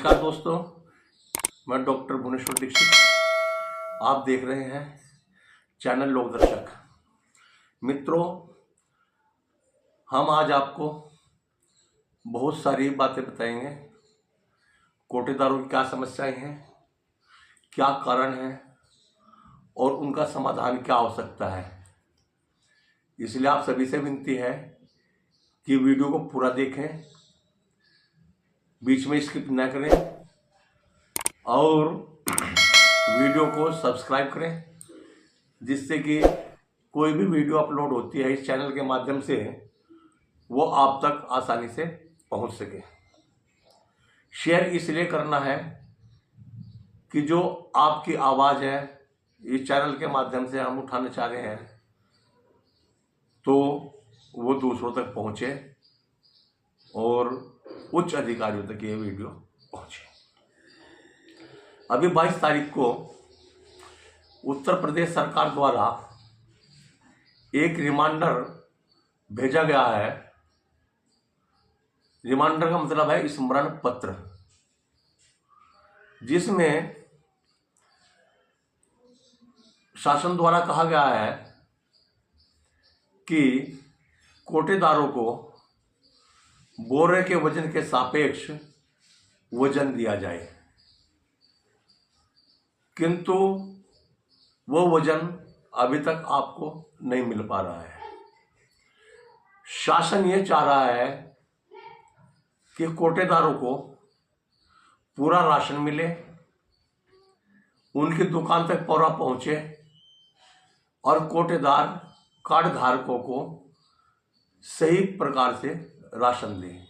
नमस्कार दोस्तों, मैं डॉक्टर भुवनेश्वर दीक्षित। आप देख रहे हैं चैनल लोकदर्शक। मित्रों, हम आज आपको बहुत सारी बातें बताएंगे। कोटेदारों की क्या समस्याएं हैं, क्या कारण है और उनका समाधान क्या हो सकता है। इसलिए आप सभी से विनती है कि वीडियो को पूरा देखें, बीच में स्किप न करें और वीडियो को सब्सक्राइब करें, जिससे कि कोई भी वीडियो अपलोड होती है इस चैनल के माध्यम से वो आप तक आसानी से पहुंच सके। शेयर इसलिए करना है कि जो आपकी आवाज़ है इस चैनल के माध्यम से हम उठाना चाह रहे हैं तो वो दूसरों तक पहुंचे और उच्च अधिकारियों तक ये वीडियो पहुंचे। अभी 22 तारीख को उत्तर प्रदेश सरकार द्वारा एक रिमाइंडर भेजा गया है। रिमाइंडर का मतलब है स्मरण पत्र, जिसमें शासन द्वारा कहा गया है कि कोटेदारों को बोरे के वजन के सापेक्ष वजन दिया जाए, किंतु वो वजन अभी तक आपको नहीं मिल पा रहा है। शासन ये चाह रहा है कि कोटेदारों को पूरा राशन मिले, उनकी दुकान तक पूरा पहुंचे और कोटेदार कार्ड धारकों को सही प्रकार से राशन दें।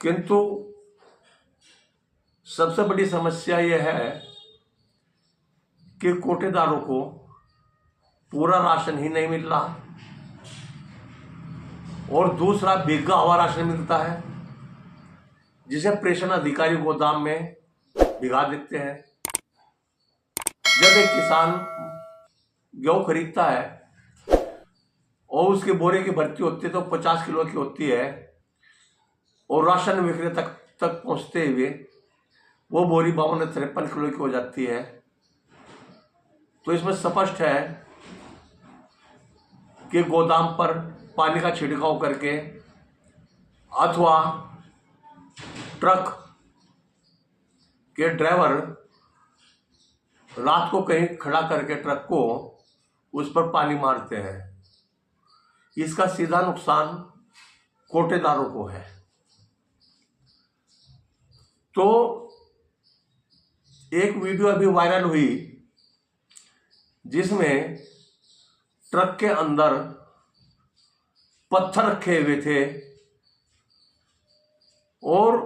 किंतु सबसे बड़ी समस्या यह है कि कोटेदारों को पूरा राशन ही नहीं मिल रहा और दूसरा भीगा हुआ राशन मिलता है, जिसे प्रेषण अधिकारी गोदाम में भिगा देते हैं। जब एक किसान गेहूं खरीदता है और उसके बोरे की भर्ती होती है तो 50 किलो की होती है और राशन विक्रेता तक पहुंचते हुए वो बोरी 52-53 किलो की हो जाती है। तो इसमें स्पष्ट है कि गोदाम पर पानी का छिड़काव करके अथवा ट्रक के ड्राइवर रात को कहीं खड़ा करके ट्रक को उस पर पानी मारते हैं। इसका सीधा नुकसान कोटेदारों को है। तो एक वीडियो अभी वायरल हुई जिसमें ट्रक के अंदर पत्थर रखे हुए थे और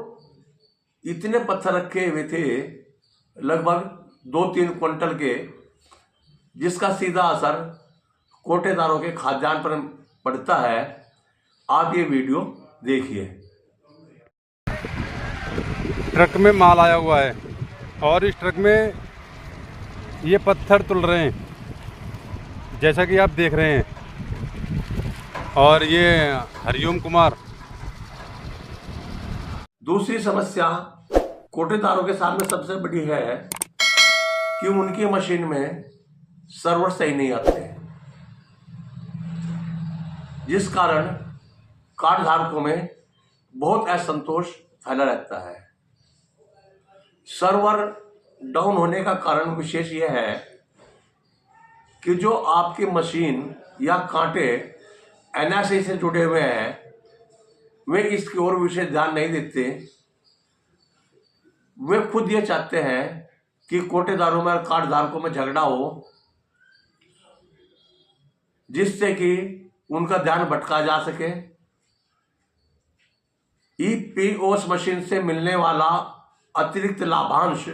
इतने पत्थर रखे हुए थे लगभग 2-3 क्विंटल के, जिसका सीधा असर कोटेदारों के खाद्यान्न पर पड़ता है। आप ये वीडियो देखिए। ट्रक में माल आया हुआ है और इस ट्रक में ये पत्थर तुल रहे हैं, जैसा कि आप देख रहे हैं। और ये हरिओम कुमार। दूसरी समस्या कोटेदारों के सामने सबसे बड़ी है कि उनकी मशीन में सर्वर सही नहीं आते, जिस कारण कार्ड धारकों में बहुत असंतोष फैला रहता है। सर्वर डाउन होने का कारण विशेष यह है कि जो आपकी मशीन या कांटे एनएसए से जुड़े हुए हैं वे इसकी ओर विशेष ध्यान नहीं देते। वे खुद ये चाहते हैं कि कोटेदारों में और कार्ड धारकों में झगड़ा हो, जिससे कि उनका ध्यान भटका जा सके। ईपीओएस मशीन से मिलने वाला अतिरिक्त लाभांश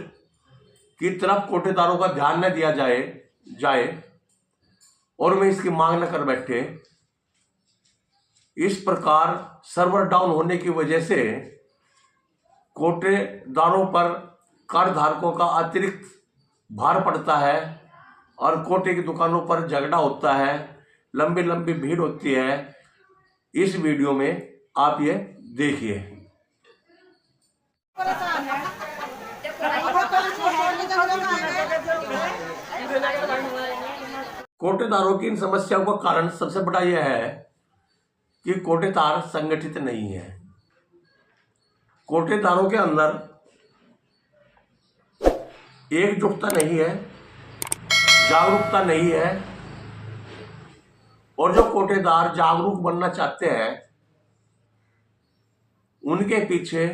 की तरफ कोटेदारों का ध्यान न दिया जाए और वे इसकी मांग न कर बैठे। इस प्रकार सर्वर डाउन होने की वजह से कोटेदारों पर कार्ड धारकों का अतिरिक्त भार पड़ता है और कोटे की दुकानों पर झगड़ा होता है, लंबी लंबी भीड़ होती है। इस वीडियो में आप ये देखिए। कोटेदारों की इन समस्याओं का कारण सबसे बड़ा यह है कि कोटेदार संगठित नहीं है। कोटेदारों के अंदर एकजुटता नहीं है, जागरूकता नहीं है, और जो कोटेदार जागरूक बनना चाहते हैं उनके पीछे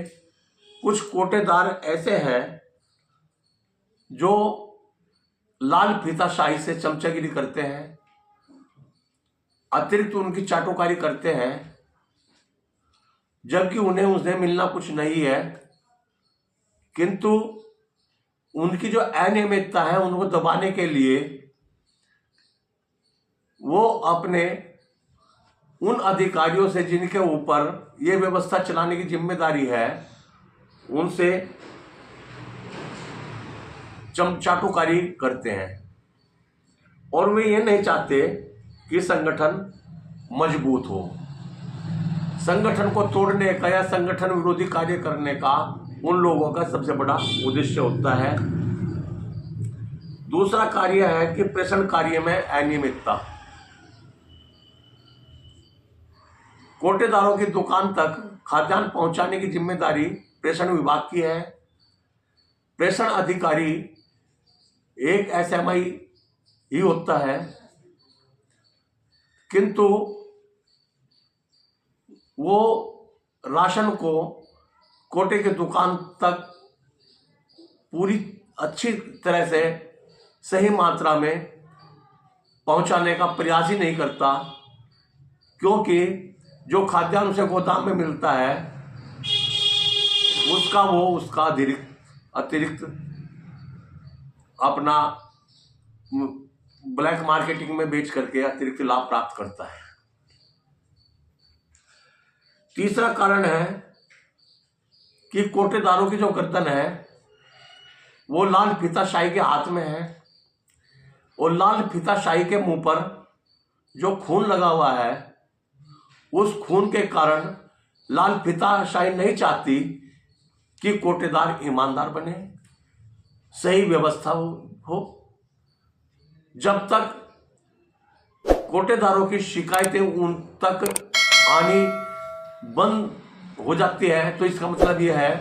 कुछ कोटेदार ऐसे हैं जो लाल फीताशाही से चमचागिरी करते हैं, अतिरिक्त उनकी चाटुकारी करते हैं, जबकि उन्हें मिलना कुछ नहीं है, किंतु उनकी जो अनियमितता है उनको दबाने के लिए वो अपने उन अधिकारियों से जिनके ऊपर ये व्यवस्था चलाने की जिम्मेदारी है उनसे चाटुकारी करते हैं, और वे ये नहीं चाहते कि संगठन मजबूत हो। संगठन को तोड़ने का या संगठन विरोधी कार्य करने का उन लोगों का सबसे बड़ा उद्देश्य होता है। दूसरा कार्य है कि प्रेषण कार्य में अनियमितता। कोटेदारों की दुकान तक खाद्यान्न पहुंचाने की जिम्मेदारी प्रेषण विभाग की है। प्रेषण अधिकारी एक एसएमआई ही होता है, किंतु वो राशन को कोटे की दुकान तक पूरी अच्छी तरह से सही मात्रा में पहुंचाने का प्रयास ही नहीं करता, क्योंकि जो खाद्यान्न उसे गोदाम में मिलता है उसका अतिरिक्त अपना ब्लैक मार्केटिंग में बेच करके अतिरिक्त लाभ प्राप्त करता है। तीसरा कारण है कि कोटेदारों की जो गर्दन है वो लाल फीताशाही के हाथ में है, और लाल फीताशाही के मुंह पर जो खून लगा हुआ है उस खून के कारण लाल फीताशाही नहीं चाहती कि कोटेदार ईमानदार बने, सही व्यवस्था हो। जब तक कोटेदारों की शिकायतें उन तक आनी बंद हो जाती है तो इसका मतलब यह है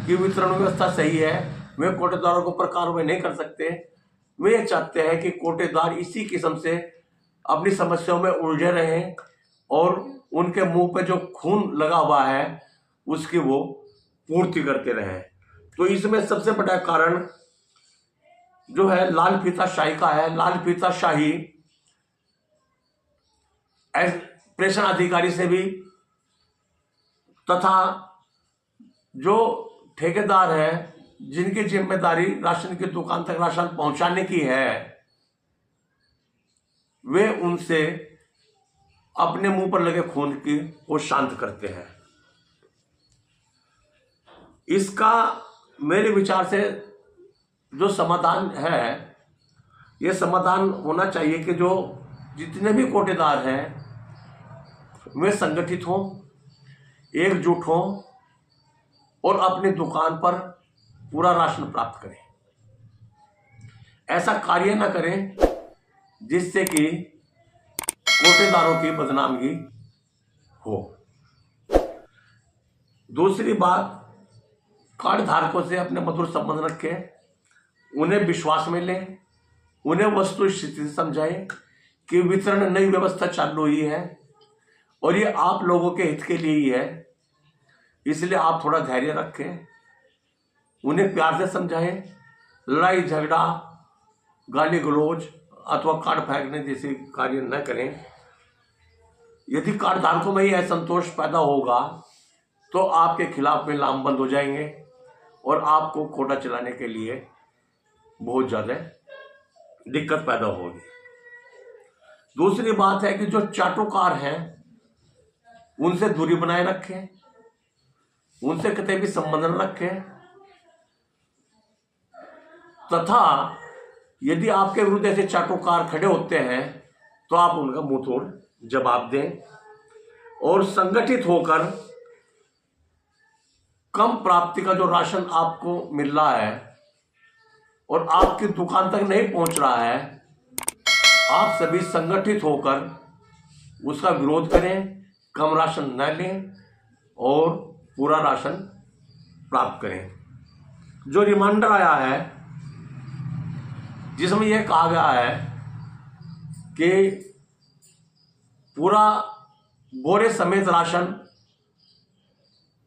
कि वितरण व्यवस्था सही है, वे कोटेदारों के ऊपर कार्रवाई नहीं कर सकते। वे चाहते हैं कि कोटेदार इसी किस्म से अपनी समस्याओं में उलझे रहें और उनके मुंह पे जो खून लगा हुआ है उसकी वो पूर्ति करते रहें। तो इसमें सबसे बड़ा कारण जो है लाल फीताशाही का है। लाल फीताशाही प्रेषण अधिकारी से भी तथा जो ठेकेदार है जिनकी जिम्मेदारी राशन की दुकान तक राशन पहुंचाने की है, वे उनसे अपने मुंह पर लगे खून की को शांत करते हैं। इसका मेरे विचार से जो समाधान है, ये समाधान होना चाहिए कि जो जितने भी कोटेदार हैं वे संगठित हों, एकजुट हों और अपनी दुकान पर पूरा राशन प्राप्त करें। ऐसा कार्य न करें जिससे कि कोटेदारों की बदनामी हो। दूसरी बात, कार्ड धारकों से अपने मधुर संबंध रखें, उन्हें विश्वास में लें, उन्हें वस्तु स्थिति समझाएं कि वितरण नई व्यवस्था चालू हुई है और ये आप लोगों के हित के लिए ही है, इसलिए आप थोड़ा धैर्य रखें। उन्हें प्यार से समझाएं, लड़ाई झगड़ा, गाली गलौज अथवा कार्ड फेंकने जैसे कार्य न करें। यदि कार्ड धारकों में ही असंतोष पैदा होगा तो आपके खिलाफ में लामबंद हो जाएंगे और आपको कोटा चलाने के लिए बहुत ज़्यादा दिक्कत पैदा होगी। दूसरी बात है कि जो चाटुकार हैं उनसे दूरी बनाए रखें, उनसे कतई भी संबंध न रखें, तथा यदि आपके विरुद्ध ऐसे चाटुकार खड़े होते हैं तो आप उनका मुंह तोड़ जवाब दें और संगठित होकर कम प्राप्ति का जो राशन आपको मिल रहा है और आपकी दुकान तक नहीं पहुंच रहा है, आप सभी संगठित होकर उसका विरोध करें, कम राशन न लें और पूरा राशन प्राप्त करें। जो रिमाइंडर आया है जिसमें यह कहा गया है कि पूरा बोरे समेत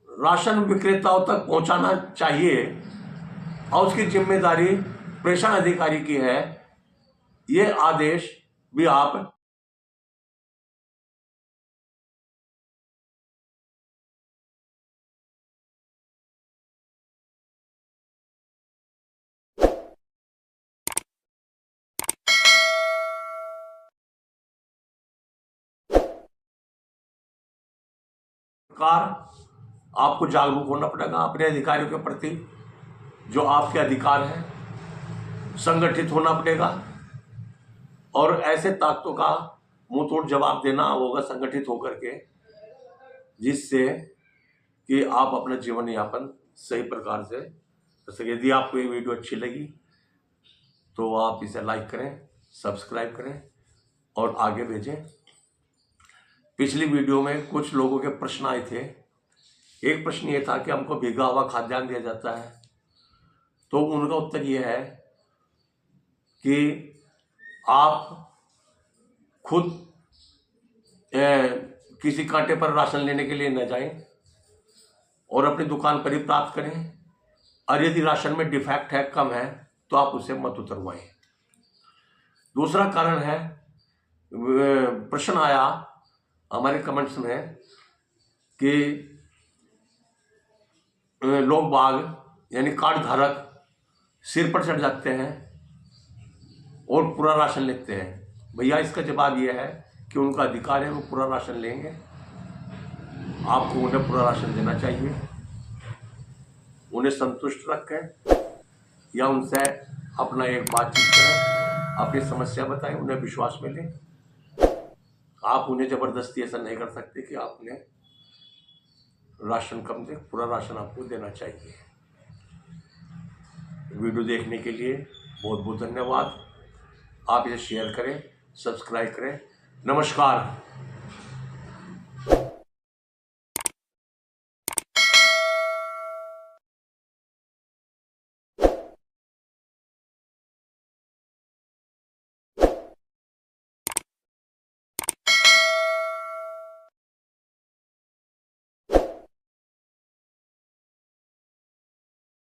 राशन विक्रेताओं तक पहुंचाना चाहिए और उसकी जिम्मेदारी प्रेषण अधिकारी की है, ये आदेश भी आप आपको जागरूक होना पड़ेगा अपने अधिकारियों के प्रति, जो आपके अधिकार हैं, संगठित होना पड़ेगा और ऐसे ताकतों का मुंह तोड़ जवाब देना होगा संगठित होकर के, जिससे कि आप अपना जीवन यापन सही प्रकार से कर सके। यदि आपको ये वीडियो अच्छी लगी तो आप इसे लाइक करें, सब्सक्राइब करें और आगे भेजें। पिछली वीडियो में कुछ लोगों के प्रश्न आए थे। एक प्रश्न ये था कि हमको भीगा हुआ खाद्यान्न दिया जाता है, तो उनका उत्तर ये है कि आप खुद किसी कांटे पर राशन लेने के लिए न जाएं और अपनी दुकान पर ही प्राप्त करें, और यदि राशन में डिफेक्ट है, कम है, तो आप उसे मत उतरवाएं। दूसरा कारण है, प्रश्न आया हमारे कमेंट्स में कि लोग बाग यानी कार्ड धारक सिर पर चढ़ जाते हैं और पूरा राशन लेते हैं। भैया इसका जवाब यह है कि उनका अधिकार है, वो पूरा राशन लेंगे, आपको उन्हें पूरा राशन देना चाहिए। उन्हें संतुष्ट रखें या उनसे अपना एक बातचीत करें, अपनी समस्या बताएं, उन्हें विश्वास में लें। आप उन्हें जबरदस्ती ऐसा नहीं कर सकते कि आप उन्हें राशन कम दें, पूरा राशन आपको देना चाहिए। वीडियो देखने के लिए बहुत बहुत धन्यवाद। आप इसे शेयर करें, सब्सक्राइब करें। नमस्कार।